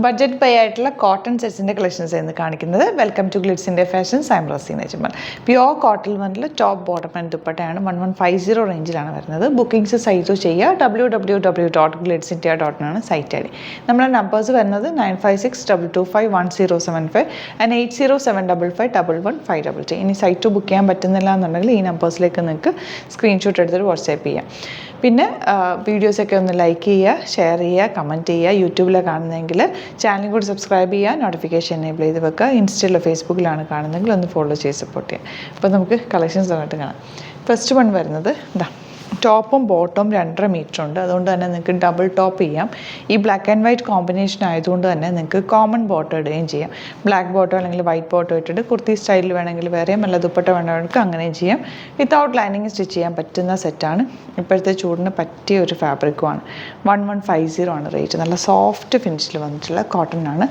Budget buy ആയിട്ടുള്ള cotton സെറ്റ്സിൻ്റെ collections എന്ന് കാണിക്കുന്നത്. Welcome to Glitz India fashions. I'm Raseena Jamal. Pure cotton വന്നിൽ ടോപ്പ് ബോട്ടം ആൻഡ് ദുപ്പട്ടയാണ് 1150 റേഞ്ചിലാണ് വരുന്നത്. ബുക്കിംഗ്സ് സൈറ്റ് ചെയ്യുക www.glitzindia.in ആണ് സൈറ്റ് ഐ ഡി. നമ്മുടെ നമ്പേഴ്സ് വരുന്നത് 9562251075 ആൻഡ് 8075551522. ഇനി സൈറ്റ് ബുക്ക് ചെയ്യാൻ പറ്റുന്നില്ല എന്നുണ്ടെങ്കിൽ ഈ നമ്പേഴ്സിലേക്ക് നിങ്ങൾക്ക് സ്ക്രീൻഷോട്ട് എടുത്തിട്ട് വാട്സാപ്പ് ചെയ്യാം. പിന്നെ വീഡിയോസൊക്കെ ഒന്ന് ലൈക്ക് ചെയ്യുക, ഷെയർ ചെയ്യുക, കമൻറ്റ് ചെയ്യുക. യൂട്യൂബിലാണ് കാണുന്നതെങ്കിൽ ചാനലും കൂടി സബ്സ്ക്രൈബ് ചെയ്യുക, നോട്ടിഫിക്കേഷൻ എനേബിൾ ചെയ്ത് വെക്കുക. ഇൻസ്റ്റയിലോ ഫേസ്ബുക്കിലാണ് കാണുന്നതെങ്കിൽ ഒന്ന് ഫോളോ ചെയ്ത് സപ്പോർട്ട് ചെയ്യുക. അപ്പോൾ നമുക്ക് കളക്ഷൻസ് ആയിട്ട് കാണാം. ഫസ്റ്റ് വൺ വരുന്നത് ഇതാ, ടോപ്പും ബോട്ടവും 2.5 മീറ്റർ ഉണ്ട്. അതുകൊണ്ട് തന്നെ നിങ്ങൾക്ക് ഡബിൾ ടോപ്പ് ചെയ്യാം. ഈ ബ്ലാക്ക് ആൻഡ് വൈറ്റ് കോമ്പിനേഷൻ ആയതുകൊണ്ട് തന്നെ നിങ്ങൾക്ക് കോമൺ ബോട്ടം ഇടുകയും ചെയ്യാം. ബ്ലാക്ക് ബോട്ടം അല്ലെങ്കിൽ വൈറ്റ് ബോട്ടം ഇട്ടിട്ട് കുർത്തി സ്റ്റൈലിൽ വേണമെങ്കിൽ വേറെയും അല്ല ദുപ്പട്ട വേണമെങ്കിൽ അങ്ങനെയും ചെയ്യാം. വിത്തൗട്ട് ലൈനിങ് സ്റ്റിച്ച് ചെയ്യാൻ പറ്റുന്ന സെറ്റാണ്. ഇപ്പോഴത്തെ ചൂടിന് പറ്റിയ ഒരു ഫാബ്രിക്കുമാണ്. 1150 ആണ് റേറ്റ്. നല്ല സോഫ്റ്റ് ഫിനിഷിൽ വന്നിട്ടുള്ള കോട്ടൺ ആണ്.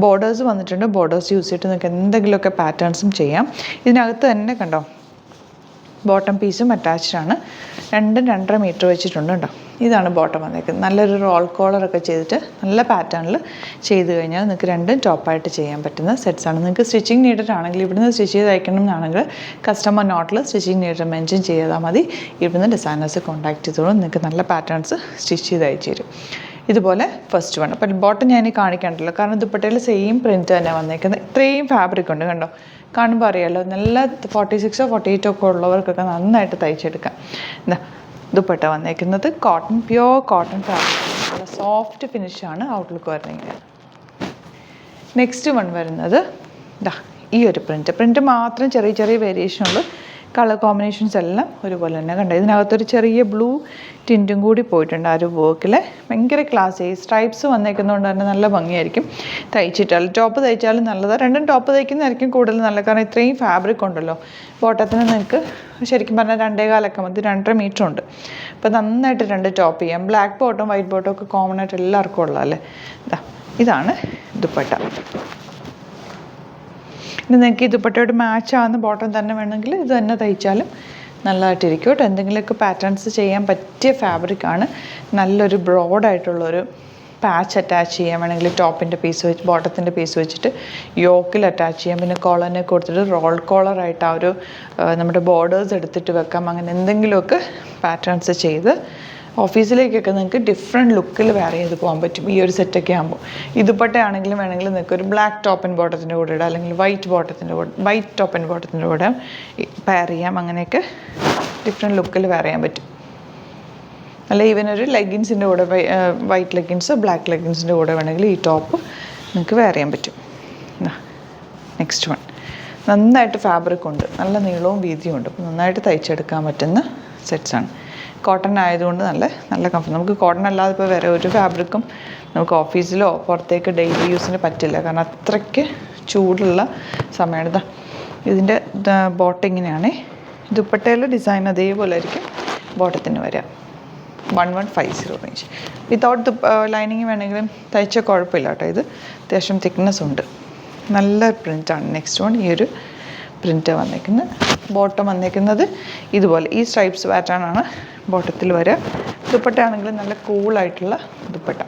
ബോർഡേഴ്സ് വന്നിട്ടുണ്ട്. ബോർഡേഴ്സ് യൂസ് ചെയ്തിട്ട് നിങ്ങൾക്ക് എന്തെങ്കിലുമൊക്കെ പാറ്റേൺസും ചെയ്യാം. ഇതിനകത്ത് തന്നെ കണ്ടോ ബോട്ടം പീസും അറ്റാച്ച്ഡ് ആണ്. 2.5 മീറ്റർ വെച്ചിട്ടുണ്ട് കേട്ടോ. ഇതാണ് ബോട്ടം വന്നേക്കുന്നത്. നല്ലൊരു റോൾ കോളറൊക്കെ ചെയ്തിട്ട് നല്ല പാറ്റേണിൽ ചെയ്ത് കഴിഞ്ഞാൽ നിങ്ങൾക്ക് രണ്ടും ടോപ്പായിട്ട് ചെയ്യാൻ പറ്റുന്ന സെറ്റ്സാണ്. നിങ്ങൾക്ക് സ്റ്റിച്ചിങ് നീഡഡ് ആണെങ്കിൽ ഇവിടുന്ന് സ്റ്റിച്ച് ചെയ്ത് അയക്കണം എന്നാണെങ്കിൽ കസ്റ്റമർ നോട്ടിൽ സ്റ്റിച്ചിങ് നീഡഡ് മെൻഷൻ ചെയ്താൽ മതി. ഇവിടുന്ന് ഡിസൈനേഴ്സ് കോൺടാക്ട് ചെയ്തോളും. നിങ്ങൾക്ക് നല്ല പാറ്റേൺസ് സ്റ്റിച്ച് ചെയ്ത് അയച്ചു തരും. ഇതുപോലെ ഫസ്റ്റ് വൺ. അപ്പം ബോട്ടം ഞാൻ കാണിക്കാണ്ടല്ലോ, കാരണം ദുപ്പട്ടയിൽ സെയിം പ്രിൻറ്റ് തന്നെ വന്നേക്കുന്നത്. ഇത്രയും ഫാബ്രിക് ഉണ്ട് കണ്ടോ, കാണുമ്പോൾ അറിയാമല്ലോ. നല്ല 46 48 ഒക്കെ ഉള്ളവർക്കൊക്കെ നന്നായിട്ട് തയ്ച്ചെടുക്കാം. എന്താ ദുപ്പട്ട വന്നേക്കുന്നത് കോട്ടൺ, പ്യോർ കോട്ടൺ ഫാബ്രിക്. നല്ല സോഫ്റ്റ് ഫിനിഷാണ് ഔട്ട്ലുക്ക് വരുന്നത്. നെക്സ്റ്റ് വൺ വരുന്നത് ഇതാ ഈ ഒരു പ്രിൻറ്റ് മാത്രം ചെറിയ ചെറിയ വേരിയേഷൻ ഉള്ളൂ. കളർ കോമ്പിനേഷൻസ് എല്ലാം ഒരുപോലെ തന്നെ കണ്ടോ. ഇതിനകത്തൊരു ചെറിയ ബ്ലൂ ടിൻറ്റും കൂടി പോയിട്ടുണ്ട് ആ ഒരു വർക്കിൽ. ഭയങ്കര ക്ലാസ്. ഈ സ്ട്രൈപ്സ് വന്നേക്കുന്നതുകൊണ്ട് തന്നെ നല്ല ഭംഗിയായിരിക്കും തയ്ച്ചിട്ടാൽ. ടോപ്പ് തയ്ച്ചാലും നല്ലതാണ്. രണ്ടും ടോപ്പ് തയ്ക്കുന്നതായിരിക്കും കൂടുതൽ നല്ലത്, കാരണം ഇത്രയും ഫാബ്രിക് ഉണ്ടല്ലോ. ബോട്ടത്തിന് നിങ്ങൾക്ക് ശരിക്കും പറഞ്ഞാൽ 2.25 മതി. 2.5 മീറ്റർ ഉണ്ട്. അപ്പോൾ നന്നായിട്ട് രണ്ട് ടോപ്പ് ചെയ്യാം. ബ്ലാക്ക് ബോട്ടം വൈറ്റ് ബോട്ടം ഒക്കെ കോമൺ ആയിട്ട് എല്ലാവർക്കും ഉള്ളതല്ലേ. ഇതാണ് ദുപ്പട്ട. ഇനി നിങ്ങൾക്ക് ഈ ദുപ്പട്ടയോട് മാച്ച് ആവുന്ന ബോട്ടം തന്നെ വേണമെങ്കിൽ ഇത് തന്നെ തയ്ച്ചാലും നല്ലതായിട്ടിരിക്കും കേട്ടോ. എന്തെങ്കിലുമൊക്കെ പാറ്റേൺസ് ചെയ്യാൻ പറ്റിയ ഫാബ്രിക്കാണ്. നല്ലൊരു ബ്രോഡായിട്ടുള്ളൊരു പാച്ച് അറ്റാച്ച് ചെയ്യാൻ വേണമെങ്കിൽ ടോപ്പിൻ്റെ പീസ് വെച്ച് ബോട്ടത്തിൻ്റെ പീസ് വെച്ചിട്ട് യോക്കിൽ അറ്റാച്ച് ചെയ്യാം. പിന്നെ കോളറിനെ കൊടുത്തിട്ട് റോൾ കോളറായിട്ട് ആ ഒരു നമ്മുടെ ബോർഡേഴ്സ് എടുത്തിട്ട് വെക്കാം. അങ്ങനെ എന്തെങ്കിലുമൊക്കെ പാറ്റേൺസ് ചെയ്ത് ഓഫീസിലേക്കൊക്കെ നിങ്ങൾക്ക് ഡിഫറെൻറ്റ് ലുക്കിൽ വെയർ ചെയ്ത് പോകാൻ പറ്റും ഈ ഒരു സെറ്റൊക്കെ ആകുമ്പോൾ. ഈ ദുപ്പട്ടയാണെങ്കിലും വേണമെങ്കിൽ നിങ്ങൾക്ക് ഒരു ബ്ലാക്ക് ടോപ്പ് ആൻഡ് ബോട്ടത്തിൻ്റെ കൂടെ ഇടാം, അല്ലെങ്കിൽ വൈറ്റ് ടോപ്പ് ആൻഡ് ബോട്ടത്തിൻ്റെ കൂടെ പെയർ ചെയ്യാം. അങ്ങനെയൊക്കെ ഡിഫറെൻറ്റ് ലുക്കിൽ വെയർ ചെയ്യാൻ പറ്റും. അല്ല ഈവൻ ഒരു ലെഗിൻസിൻ്റെ കൂടെ വൈറ്റ് ലെഗിൻസോ ബ്ലാക്ക് ലെഗിൻസിൻ്റെ കൂടെ വേണമെങ്കിൽ ഈ ടോപ്പ് നിങ്ങൾക്ക് വെയർ ചെയ്യാൻ പറ്റും. Next one. നന്നായിട്ട് ഫാബ്രിക് ഉണ്ട്, നല്ല നീളവും വീതിയും ഉണ്ട്. അപ്പോൾ നന്നായിട്ട് തയ്ച്ചെടുക്കാൻ പറ്റുന്ന സെറ്റ്സാണ്. കോട്ടൺ ആയതുകൊണ്ട് നല്ല കംഫർട്ട്. നമുക്ക് കോട്ടൺ അല്ലാതെ ഇപ്പോൾ വേറെ ഒരു ഫാബ്രിക്കും നമുക്ക് ഓഫീസിലോ പുറത്തേക്ക് ഡെയിലി യൂസിന് പറ്റില്ല, കാരണം അത്രയ്ക്ക് ചൂടുള്ള സമയമാണ്. ഇതിൻ്റെ ബോട്ടം ഇങ്ങനെയാണ്. ദുപ്പട്ടയിലെ ഡിസൈൻ അതേപോലെ ആയിരിക്കും ബോട്ടത്തിന് വരിക. 1150 റേഞ്ച്. വിത്തൗട്ട് ലൈനിങ് വേണമെങ്കിലും തയ്ച്ച കുഴപ്പമില്ല കേട്ടോ. ഇത് അത്യാവശ്യം തിക്നെസ് ഉണ്ട്. നല്ല പ്രിൻ്റാണ്. നെക്സ്റ്റ് വൺ ഈ ഒരു പ്രിൻ്റ് വന്നേക്കുന്നത്. ബോട്ടം വന്നേക്കുന്നത് ഇതുപോലെ ഈ സ്ട്രൈപ്സ് പാറ്റേണാണ് ബോട്ടത്തിൽ വരിക. ദുപ്പട്ട ആണെങ്കിലും നല്ല കൂളായിട്ടുള്ള ദുപ്പട്ട.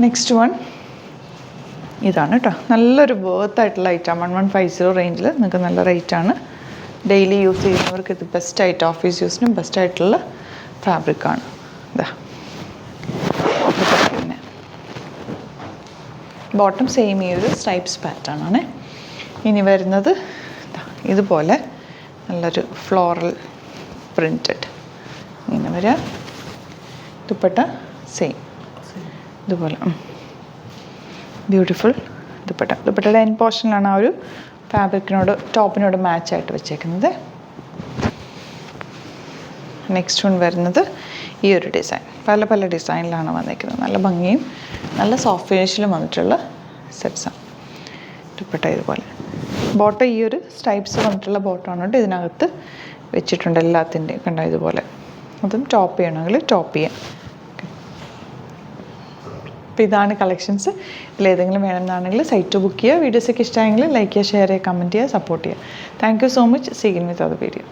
നെക്സ്റ്റ് വൺ ഇതാണ് കേട്ടോ. നല്ലൊരു വേർത്തായിട്ടുള്ള ഐറ്റം. 1150 റേഞ്ചിൽ നിങ്ങൾക്ക് നല്ല റേറ്റാണ്. ഡെയിലി യൂസ് ചെയ്യുന്നവർക്ക് ഇത് ബെസ്റ്റായിട്ട്, ഓഫീസ് യൂസിനും ബെസ്റ്റായിട്ടുള്ള ഫാബ്രിക്കാണ്. ഇതാ പിന്നെ ബോട്ടം സെയിം ഈ ഒരു സ്ട്രൈപ്സ് പാറ്റേൺ ആണ്. ഇനി വരുന്നത് ഇതുപോലെ നല്ലൊരു ഫ്ലോറൽ പ്രിൻറ്റഡ് ഇങ്ങനെ വരിക. ദുപ്പട്ട സെയിം ഇതുപോലെ ബ്യൂട്ടിഫുൾ ദുപ്പട്ട. ദുപ്പട്ടയുടെ എൻഡ് പോർഷനിലാണ് ആ ഒരു ഫാബ്രിക്കിനോട് ടോപ്പിനോട് മാച്ചായിട്ട് വെച്ചേക്കുന്നത്. നെക്സ്റ്റ് വൺ വരുന്നത് ഈ ഒരു ഡിസൈൻ. പല ഡിസൈനിലാണ് വന്നിരിക്കുന്നത്. നല്ല ഭംഗിയും നല്ല സോഫ്റ്റ് ഫിനിഷിലും വന്നിട്ടുള്ള സെറ്റ്സാണ്. ദുപ്പട്ട ഇതുപോലെ. ബോട്ടം ഈ ഒരു സ്ട്രൈപ്സ് വന്നിട്ടുള്ള ബോട്ടമാണ് കേട്ടോ. ഇതിനകത്ത് വെച്ചിട്ടുണ്ട് എല്ലാത്തിൻ്റെയും കണ്ടോ ഇതുപോലെ. അതും ടോപ്പ് ചെയ്യണമെങ്കിൽ ടോപ്പ് ചെയ്യാം. അപ്പോൾ ഇതാണ് കളക്ഷൻസ്. ഇതിലേതെങ്കിലും വേണമെന്നാണെങ്കിൽ സൈറ്റ് ബുക്ക് ചെയ്യുക. വീഡിയോസൊക്കെ ഇഷ്ടമായെങ്കിൽ ലൈക്ക് ചെയ്യുക, ഷെയർ ചെയ്യുക, കമൻറ്റ് ചെയ്യുക, സപ്പോർട്ട് ചെയ്യുക. Thank you so much. See you with other video.